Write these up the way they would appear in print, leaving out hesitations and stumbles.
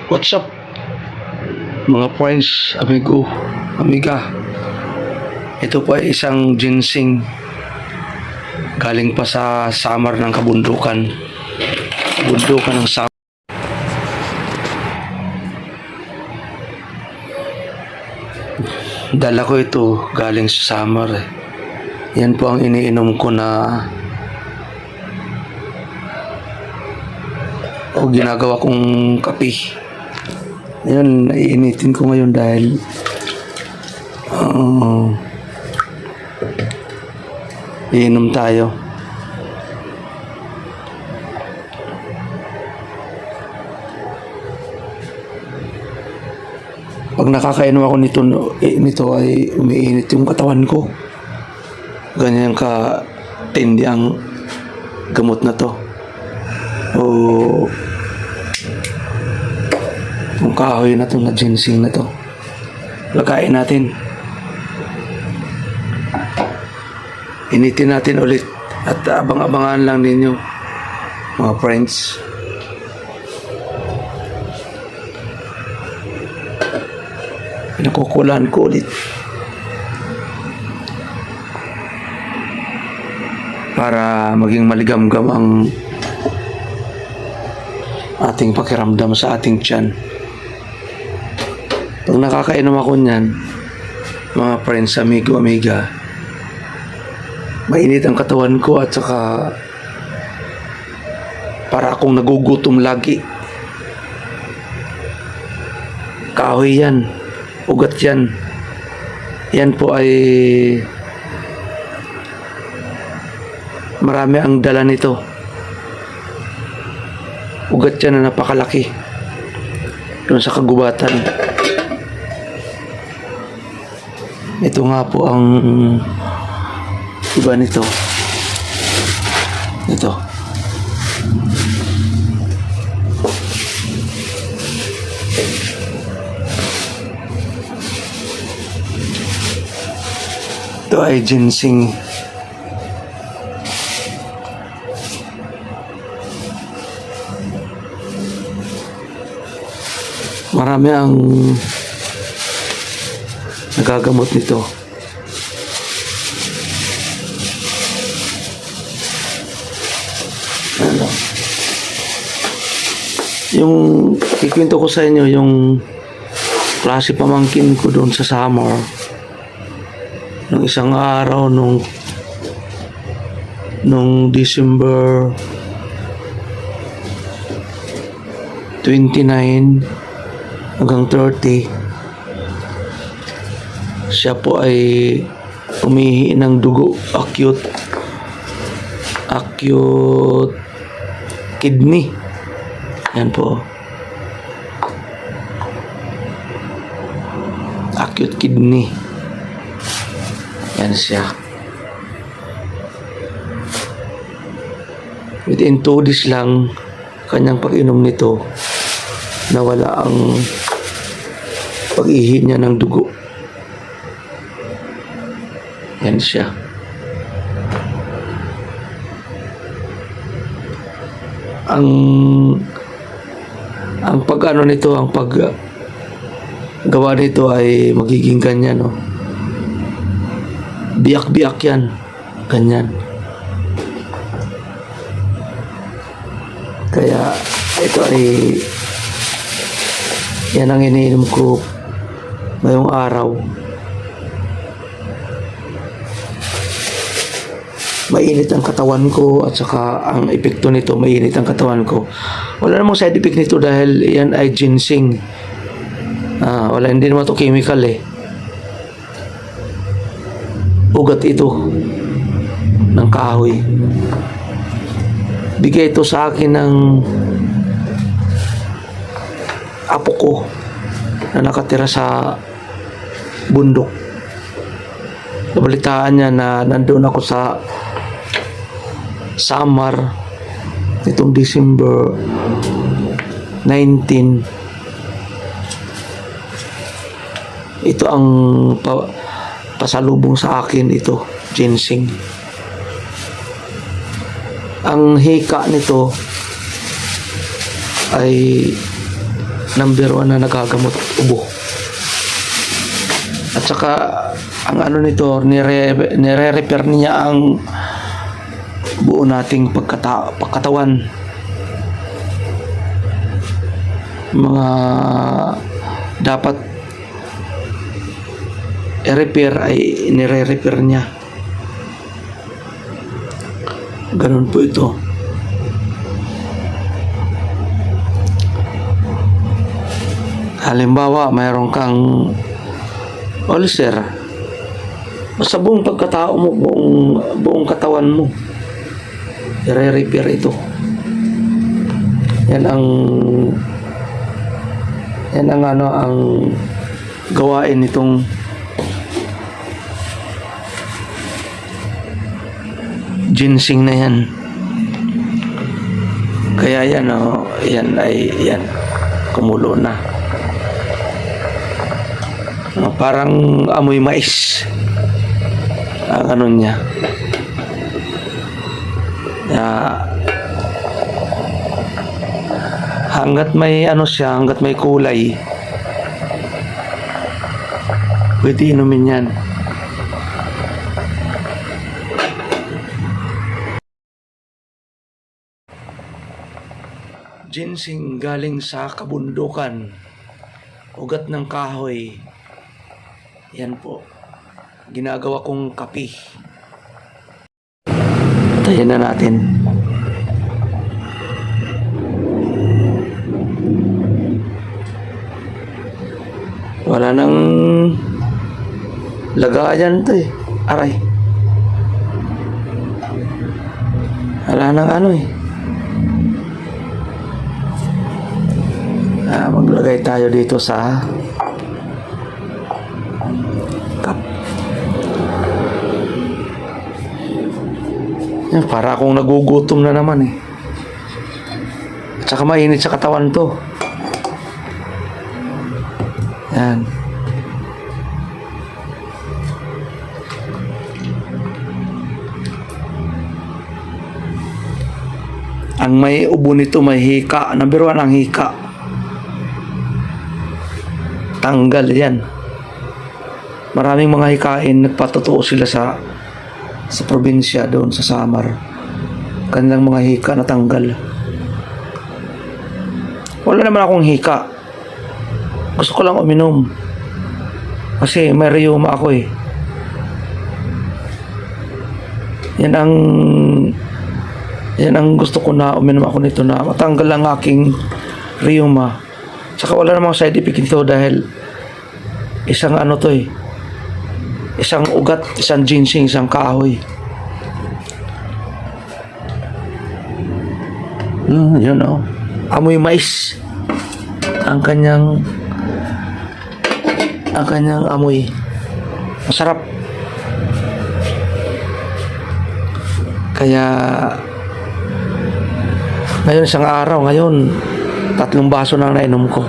What's up mga friends, amigo, amiga. Ito po ay isang ginseng galing pa sa Samar ng kabundukan. Kabundukan ng Samar. Dala ko ito galing sa Samar eh. Yan po ang iniinom ko na o ginagawa kong kape. Ayun, naiinitin ko ngayon dahil iinom tayo. Pag nakakainom ako nito ay umiinit yung katawan ko. Ganyan ka tindi ang gamot na to. O yung kahoy na to, na ginseng na to. Lagayin natin. Initin natin ulit. At abang-abangan lang ninyo, mga friends. Pinakukulaan ko ulit. Para maging maligamgam ang ating pakiramdam sa ating tiyan. Pag nakakainom ako niyan, mga friends, amigo, amiga, mainit ang katawan ko at saka para akong nagugutom lagi. Kahoy yan, ugat yan. Yan po ay marami ang dala nito. Ugat yan na napakalaki doon sa kagubatan. Ito nga po ang iba nito. Ito. Ito ay ginseng. Marami ang nagagamot nito. Ano? Yung ikwento ko sa inyo, yung klase pamangkin ko doon sa Samar, nung isang araw nung December 29 hanggang 30, siya po ay umihi ng dugo, acute kidney. Yan po, acute kidney. Yan siya. Within 2 days lang kanyang pag-inom nito, nawala ang pag-ihi niya ng dugo. Yan siya. Ang pag-ano nito, ang paggawa nito ay magiging ganyan, no? Biyak-biyak yan. Ganyan. Kaya ito ay yan ang iniinom ko ngayong araw. Mainit ang katawan ko at saka ang epekto nito, mainit ang katawan ko. Wala namang side effect nito dahil yan ay ginseng. Wala, hindi naman ito chemical eh. Ugat ito ng kahoy. Bigay ito sa akin ng apo ko na nakatira sa bundok. Nabalitaan niya na nandun ako sa Samar nitong December 19. Ito ang pasalubong sa akin, ito, ginseng. Ang hika nito ay number 1 na nagagamot ubo. At saka ang ano nito, nire-repair niya ang buo nating pagkatawan. Mga dapat i-repair ay nire-repair niya. Ganun po ito. Halimbawa, mayroon kang ulcer. Sa buong pagkatao mo, buong katawan mo, i-repair ito. Yan ang ang gawain nitong ginseng na yan. Kaya yan yan kumulo na. Parang amoy mais ang ano niya. Hanggat may hanggat may kulay, pwede inumin yan. Ginseng galing sa kabundukan, ugat ng kahoy. Yan po, ginagawa kong kape. Tayin na natin. Wala nang lagayan to eh. Aray. Wala nang ano eh. Maglagay tayo dito sa cup. Yan, para akong nagugutom na naman eh. At saka mainit sa katawan to. Yan. Ang may ubo nito may hika. Number 1 ang hika. Tanggal yan. Maraming mga hikain, nagpatotoo sila sa probinsya doon sa Samar. Kanilang mga hika na tanggal. Wala naman akong hika. Gusto ko lang uminom. Kasi may rheuma ako eh. Yan ang gusto ko na uminom ako nito na matanggal ang aking rheuma. Saka wala namang side effect nito dahil isang ano to eh. Isang ugat, isang ginseng, isang kahoy. Yun oh. Amoy mais. Ang kanyang amoy. Masarap. Kaya ngayon isang araw, 3 baso na nainom ko.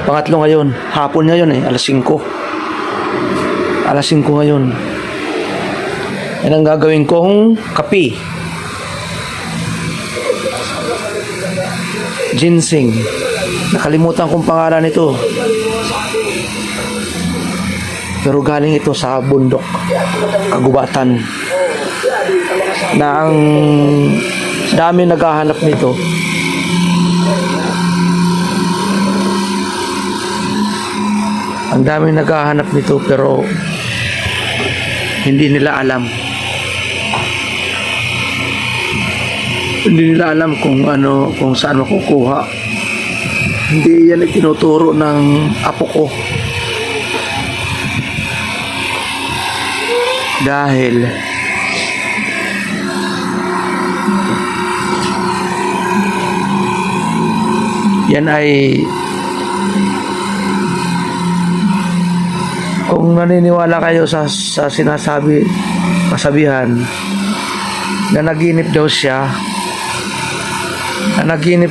Pangatlo ngayon, hapon ngayon eh, alas 5. Alas 5 ngayon. Yan ang gagawin kong kape. Ginseng. Nakalimutan kong pangalan nito. Pero galing ito sa bundok, kagubatan. Na ang dami naghahanap nito. Ang dami naghahanap nito pero hindi nila alam. Hindi nila alam kung saan makukuha. Hindi yan itinuturo ng apo ko. Dahil yan ay kung naniniwala kayo sa kasabihan na naginip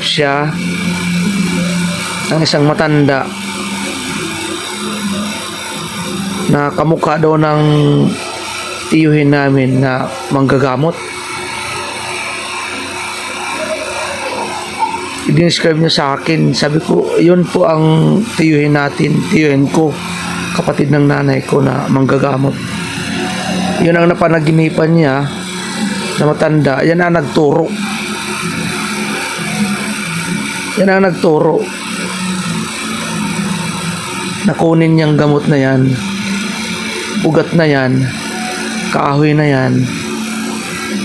siya ng isang matanda na kamukha daw ng tiyuhin namin na manggagamot. i-describe niya sa akin. Sabi ko, yun po ang tiyuhin ko, kapatid ng nanay ko na manggagamot. Yun ang napanaginipan niya na matanda. Yan ang nagturo. Yan ang nagturo. Nakunin niyang gamot na yan, ugat na yan, kahoy na yan,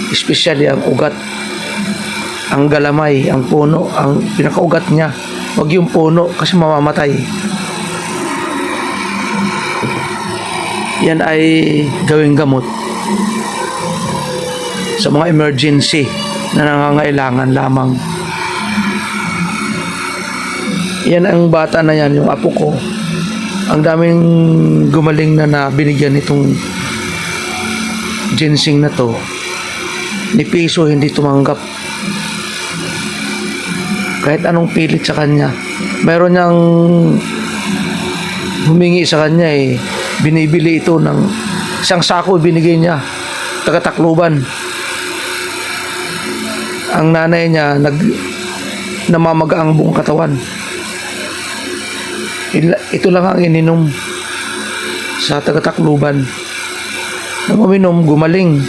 especially ang ugat, ang galamay, ang puno, ang pinakaugat niya. Huwag yung puno kasi mamamatay. Yan ay gawing gamot sa mga emergency na nangangailangan lamang. Yan ang bata na yan, yung apo ko. Ang daming gumaling na binigyan nitong ginseng na to. Ni piso hindi tumanggap. Kahit anong pilit sa kanya. Meron niyang humingi sa kanya binibili ito ng isang sako, binigay niya. Taga-Tacloban. Ang nanay niya namamaga ang buong katawan. Ito lang ang ininom sa taga-Tacloban. Nang uminom, gumaling.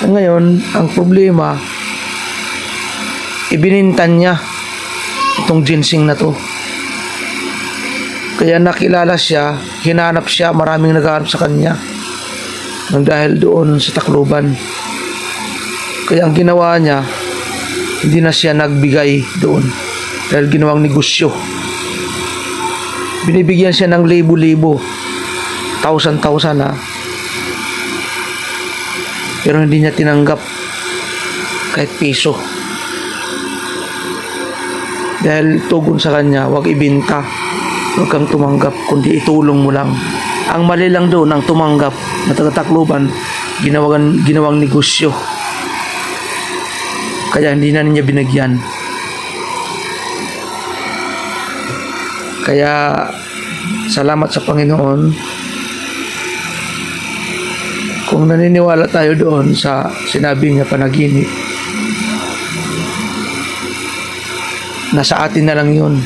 Ngayon, ang problema, ibinintan niya itong ginseng na to. Kaya nakilala siya, hinanap siya, maraming naghahanap sa kanya nang dahil doon sa Tacloban. Kaya ang ginawa niya, hindi na siya nagbigay doon dahil ginawang negosyo. Binibigyan siya ng libo-libo, thousand pero hindi niya tinanggap kahit piso. Dahil tugon sa kanya, huwag ibenta, huwag kang tumanggap, kundi itulong mo lang. Ang mali lang doon ang tumanggap na taga-Tacloban, ginawang negosyo. Kaya hindi na niya binigyan. Kaya salamat sa Panginoon kung naniniwala tayo doon sa sinabi niya panaginip. Nasa atin na lang yun.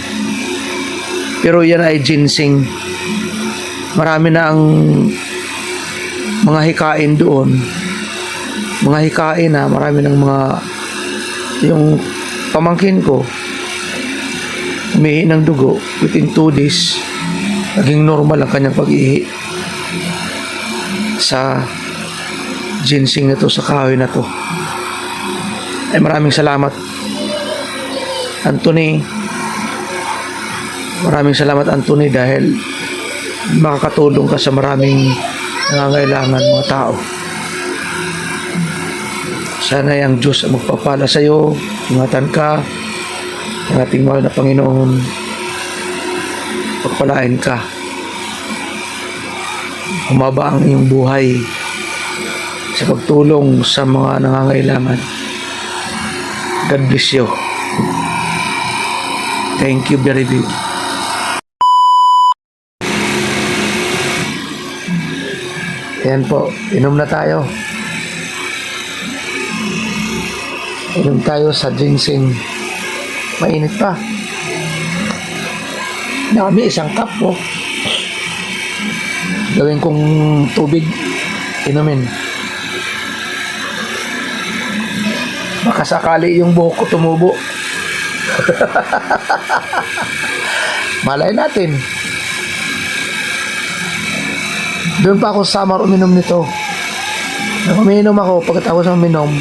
Pero yan ay ginseng. Marami na ang mga hikain doon. Mga hikain na marami ng mga yung pamangkin ko umihi ng dugo within 2 days, naging normal ang kanyang pag-ihi sa ginseng na to, sa kahoy na to. Ay maraming salamat Anthony, maraming salamat Anthony, dahil makakatulong ka sa maraming nangangailangan mga tao. Sana ang Diyos ang magpapala sa iyo, ingatan ka ng ating mahal na Panginoon, pagpalain ka, humaba ang iyong buhay sa pagtulong sa mga nangangailangan. God bless you. Thank you very much. Ayan po, inom na tayo. Inom tayo sa ginseng. Mainit pa. Dami, 1 cup po. Gawin kong tubig. Inumin. Baka sakali yung buhok ko tumubo. Malay natin. Doon pa ako sa summer uminom nito. Nang uminom ako, pagkatapos ng uminom,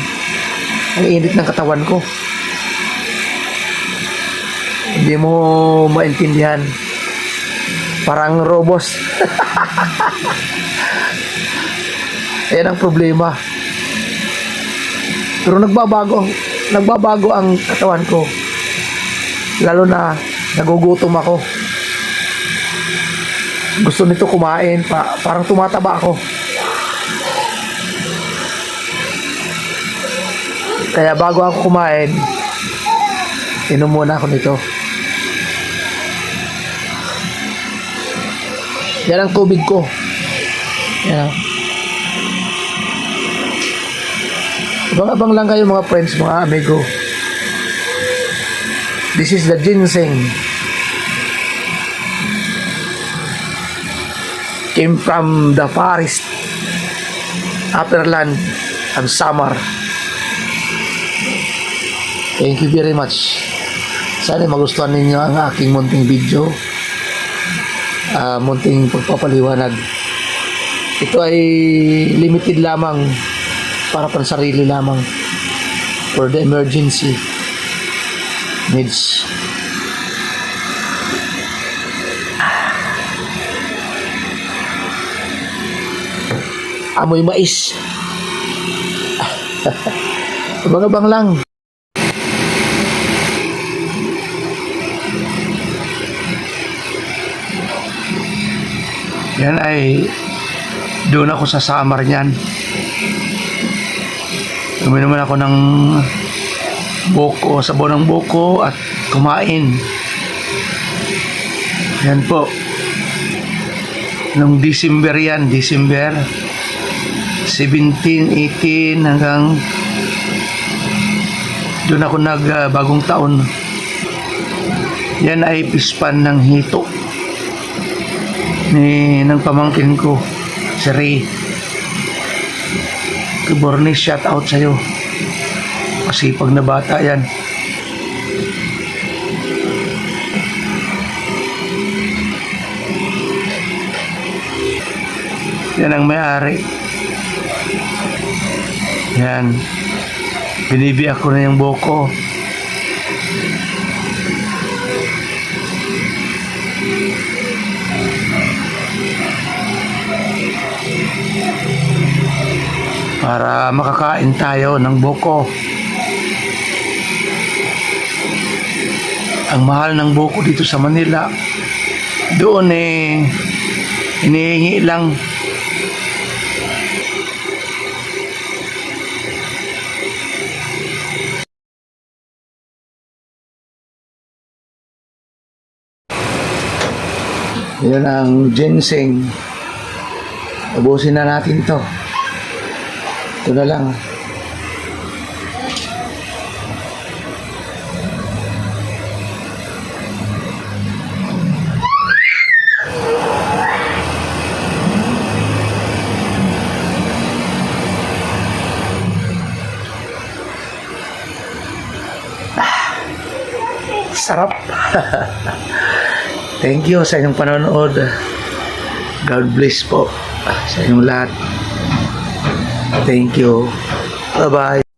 ang init ng katawan ko. Hindi mo maintindihan. Parang robos. Ayan ang problema. Pero nagbabago ang katawan ko. Lalo na nagugutom ako. Gusto nito kumain, parang tumataba ako. Kaya bago ako kumain, inom muna ako nito. Yan ang tubig ko. Yan. Abang-abang lang kayo mga friends, mga amigo. This is the ginseng. Came from the forest, upperland, and summer. Thank you very much. Sana magustuhan ninyo ang aking munting video. Munting pagpapaliwanag. Ito ay limited lamang para pansarili lamang for the emergency needs. Amoy mais. Abang-abang lang. Yan ay doon ako sa summer niyan. Uminom ako ng buko, sabaw ng buko at kumain. Yan po. Nung December yan, December 17, 18 hanggang doon ako bagong taon. Yan ay pispan ng hito ng pamangkin ko, si Ray. Borny, shout out sa'yo. Masipag na bata yan. Yan ang may-ari. Yan. Binibiyak ko na yung buko. Para makakain tayo ng buko. Ang mahal ng buko dito sa Manila. Doon hinihingi lang. Yan ang ginseng. Ubusin na natin to. Ito na lang. Sarap. Thank you sa inyong panonood. God bless po sa inyong lahat. Thank you. Bye-bye.